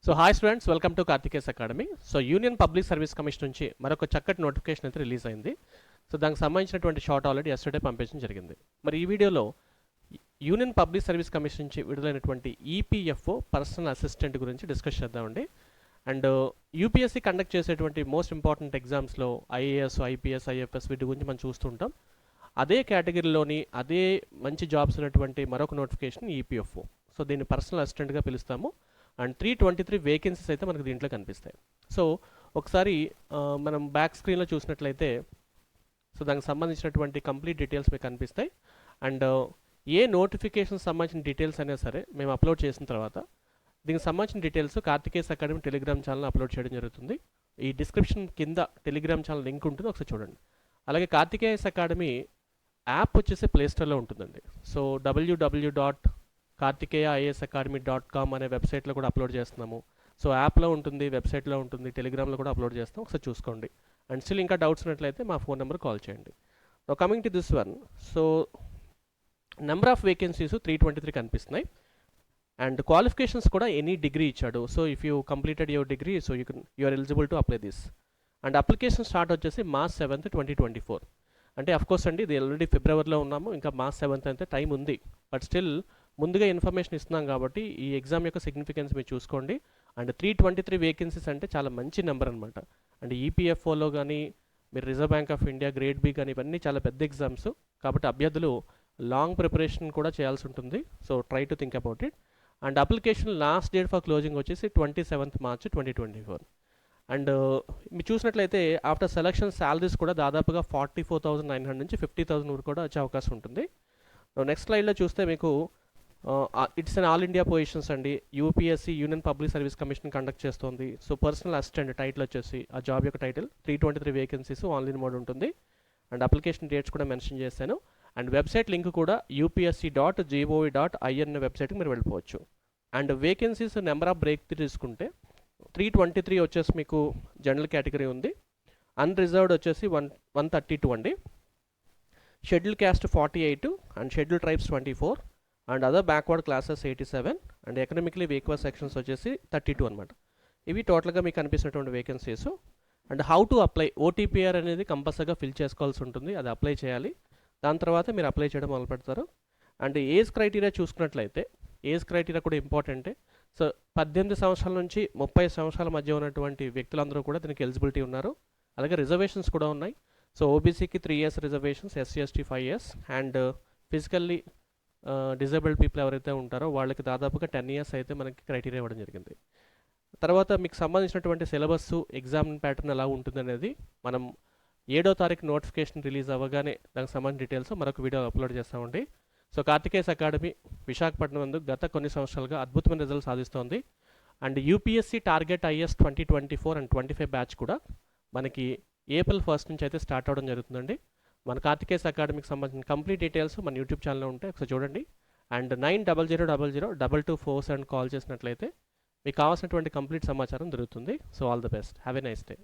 So hi students, welcome to Karthikes Academy. So Union Public Service Commission నుంచి మరొక చక్కటి notification అయితే రిలీజ్ అయింది. సో దానికి సంబంధించినటువంటి షార్ట్ ఆల్రెడీ ఎస్టర్డే పంపించడం జరిగింది. మరి ఈ వీడియోలో యూనియన్ పబ్లిక్ సర్వీస్ కమిషన్ నుంచి విడుదలైనటువంటి ఈపీఎఫ్ఓ పర్సనల్ అసిస్టెంట్ గురించి డిస్కస్ చేద్దామండి. అండ్ యూపీఎస్సీ కండక్ట్ చేసేటువంటి మోస్ట్ ఇంపార్టెంట్ ఎగ్జామ్స్లో ఐఏఎస్, ఐపీఎస్, ఐఎఫ్ఎస్ వీటి గురించి మనం చూస్తుంటాం. అదే కేటగిరీలోని అదే మంచి జాబ్స్ ఉన్నటువంటి మరొక నోటిఫికేషన్ ఈపీఎఫ్ఓ. సో దీన్ని పర్సనల్ అసిస్టెంట్గా పిలుస్తాము. అండ్ 323 వేకెన్సీస్ అయితే మనకు దీంట్లో కనిపిస్తాయి. సో ఒకసారి మనం బ్యాక్ స్క్రీన్లో చూసినట్లయితే సో దానికి సంబంధించినటువంటి కంప్లీట్ డీటెయిల్స్ మీకు కనిపిస్తాయి. అండ్ ఏ నోటిఫికేషన్ సంబంధించిన డీటెయిల్స్ అయినా సరే మేము అప్లోడ్ చేసిన తర్వాత దీనికి సంబంధించిన details Karthikes Academy Telegram channel upload చేయడం జరుగుతుంది. ఈ డిస్క్రిప్షన్ కింద టెలిగ్రామ్ ఛానల్ లింక్ ఉంటుంది, ఒకసారి చూడండి. అలాగే కార్తికేస్ అకాడమీ యాప్ వచ్చేసి ప్లేస్టోర్లో ఉంటుందండి. సో www.kartikeyaisacademy.com అనే వెబ్సైట్లో కూడా అప్లోడ్ చేస్తున్నాము. సో యాప్లో ఉంటుంది, వెబ్సైట్లో ఉంటుంది, టెలిగ్రామ్లో కూడా అప్లోడ్ చేస్తాం, ఒకసారి చూసుకోండి. అండ్ స్టిల్ ఇంకా డౌట్స్ ఉన్నట్లయితే మా ఫోన్ నెంబర్ కాల్ చేయండి. Coming to this one, so number of vacancies 323 కనిపిస్తున్నాయి. అండ్ క్వాలిఫికేషన్స్ కూడా ఎనీ డిగ్రీ ఇచ్చాడు. So if you completed your degree so you are eligible to apply this. And application start వచ్చేసి March 7th, 2024. అంటే of course అండి, ఇది already ఫిబ్రవరిలో ఉన్నాము, ఇంకా March 7th అయితే టైం ఉంది. బట్ స్టిల్ ముందుగా ఇన్ఫర్మేషన్ ఇస్తున్నాం కాబట్టి ఈ ఎగ్జామ్ యొక్క సిగ్నిఫికెన్స్ మీరు చూసుకోండి. అండ్ 323 వేకెన్సీస్ అంటే చాలా మంచి నెంబర్ అనమాట. అండ్ ఈపీఎఫ్ఓలో కానీ మీరు reserve bank of India, grade B కానీ ఇవన్నీ చాలా పెద్ద ఎగ్జామ్స్ కాబట్టి అభ్యర్థులు లాంగ్ ప్రిపరేషన్ కూడా చేయాల్సి ఉంటుంది. So try to think about it. And application last date for closing వచ్చేసి 27th March 2024. అండ్ మీరు చూసినట్లయితే ఆఫ్టర్ సెలక్షన్ శాలరీస్ కూడా దాదాపుగా 44,900 నుంచి 50,000 వరకు కూడా వచ్చే అవకాశం ఉంటుంది. నెక్స్ట్ స్లైడ్లో చూస్తే మీకు it's an all India positions అండి. UPSC Union Public Service Commission conduct చేస్తుంది. సో పర్సనల్ అసిస్టెంట్ టైటిల్ వచ్చేసి ఆ జాబ్ యొక్క టైటిల్ 323 వేకెన్సీస్ ఆన్లైన్ మోడ్ ఉంటుంది. అండ్ అప్లికేషన్ డేట్స్ కూడా మెన్షన్ చేశాను. అండ్ వెబ్సైట్ లింక్ కూడా upsc.gov.in వెబ్సైట్కి మీరు వెళ్ళిపోవచ్చు. And vacancies number of break తీసుకుంటే 323 వచ్చేసి మీకు జనరల్ కేటగిరీ ఉంది. అన్రిజర్వ్డ్ వచ్చేసి 132 అండి. Scheduled caste 48 and scheduled tribes 24 and other backward classes 87 and economically weaker sections వచ్చేసి 32 అనమాట. ఇవి టోటల్గా మీకు కనిపిస్తున్నటువంటి vacancies. And how to apply, OTPR అనేది కంపల్సరీగా ఫిల్ చేసుకోవాల్సి ఉంటుంది, అది అప్లై చేయాలి. దాని తర్వాత మీరు అప్లై చేయడం మొదలు పెడతారు. అండ్ ఏజ్ క్రైటీరియా చూసుకున్నట్లయితే ఏజ్ క్రైటీరియా కూడా ఇంపార్టెంటే. సో 18 సంవత్సరాల నుంచి 30 సంవత్సరాల మధ్య ఉన్నటువంటి వ్యక్తులందరూ కూడా దీనికి ఎలిజిబిలిటీ ఉన్నారు. అలాగే రిజర్వేషన్స్ కూడా ఉన్నాయి. సో ఓబీసీకి 3 years reservations, SC ST 5 years and physically disabled people ఎవరైతే ఉంటారో వాళ్ళకి దాదాపుగా 10 years అయితే మనకి క్రైటీరియా ఇవ్వడం జరిగింది. తర్వాత మీకు సంబంధించినటువంటి సిలబస్, ఎగ్జామ్ ప్యాటర్న్ ఎలా ఉంటుంది అనేది మనం 7వ తారీఖు నోటిఫికేషన్ రిలీజ్ అవ్వగానే దానికి సంబంధించిన డీటెయిల్స్ మరొక వీడియో అప్లోడ్ చేస్తామండి. సో కార్తికేస్ అకాడమీ విశాఖపట్నం నందు గత కొన్ని సంవత్సరాలుగా అద్భుతమైన రిజల్ట్ సాధిస్తోంది. And UPSC target IAS 2024 and 25 batch కూడా మనకి April 1st నుంచి అయితే స్టార్ట్ అవ్వడం జరుగుతుందండి. మన కార్తికేస్ అకాడమీకి సంబంధించిన కంప్లీట్ డీటెయిల్స్ మన యూట్యూబ్ ఛానల్లో ఉంటాయి, ఒకసారి చూడండి. అండ్ 90002227 కాల్ చేసినట్లయితే మీకు కావాల్సినటువంటి కంప్లీట్ సమాచారం దొరుకుతుంది. So all the best, have a nice day.